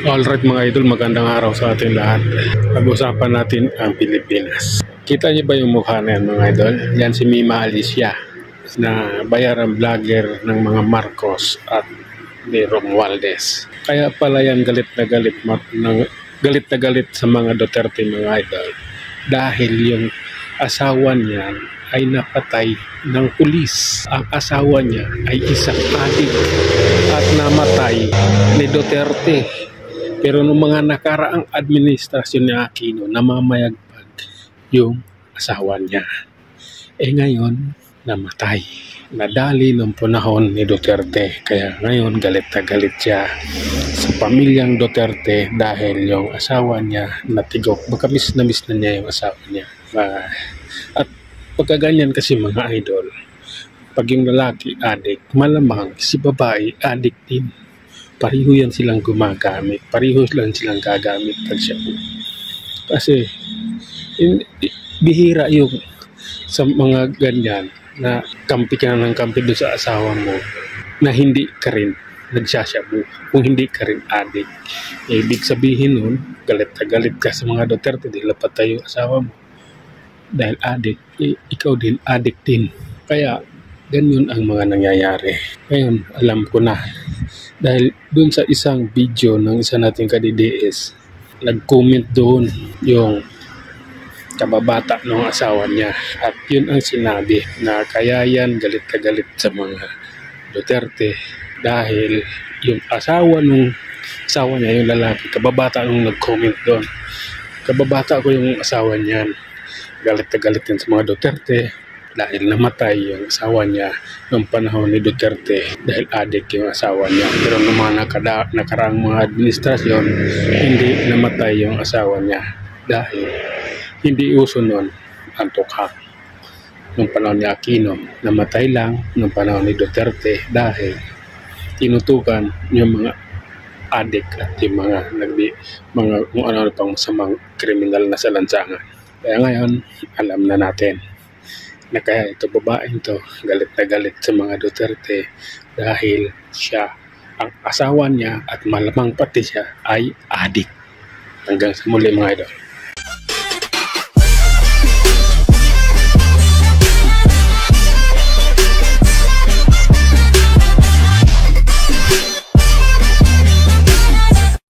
Alright mga idol, magandang araw sa ating lahat. Pag-usapan natin ang Pilipinas. Kita niyo ba yung mukha na yan mga idol? Yan si Mima Alicia na bayarang vlogger ng mga Marcos at ni Romualdez. Kaya pala yan galit na galit sa mga Duterte mga idol. Dahil yung asawa niya ay napatay ng pulis. Ang asawa niya ay isang adik at namatay ni Duterte. Pero nung mga nakaraang administrasyon ni Aquino, namamayagpag yung asawa niya. Ngayon, namatay. Nadali ng panahon ni Duterte. Kaya ngayon, galit na galit siya sa pamilyang Duterte dahil yung asawa niya natigok. Baka miss na niya yung asawa niya. At pagkaganyan kasi mga idol, pag yung lalaki adik, malamang si babae adik din. Pariho yan silang gumagamit. Pariho lang silang gagamit pag siya. Kasi bihira yung sa mga ganyan na kampi ka na ng kampi doon sa asawa mo na hindi ka rin nagsasyabu. Kung hindi ka rin adik. Ibig sabihin nun, galit na galit ka sa mga Duterte dahil patay yung asawa mo. Dahil adik, ikaw din adik din. Kaya ganyan ang mga nangyayari. Ngayon, alam ko na. Dahil dun sa isang video ng isa nating ka-DDS, nag-comment doon yung kababata ng asawa niya. At yun ang sinabi na kaya yan galit ka galit sa mga Duterte. Dahil yung asawa niya, yung lalaki, kababata nung nag-comment doon. Kababata ko yung asawa niyan. Galit na galit yan sa mga Duterte. Dahil namatay yung asawa niya noong panahon ni Duterte dahil adik yung asawa niya. Pero noong mga nakaraang mga administrasyon, hindi namatay yung asawa niya dahil hindi uso noon ang tukhang. Noong panahon ni Aquino, namatay lang noong panahon ni Duterte dahil tinutukan yung mga adik at yung mga kung ano pang masamang kriminal na sa lansangan. Kaya ngayon, alam na natin na kaya ito babaeng to galit na galit sa mga Duterte dahil siya, ang asawa niya at malamang pati siya ay adik. Hanggang sa muli mga idol.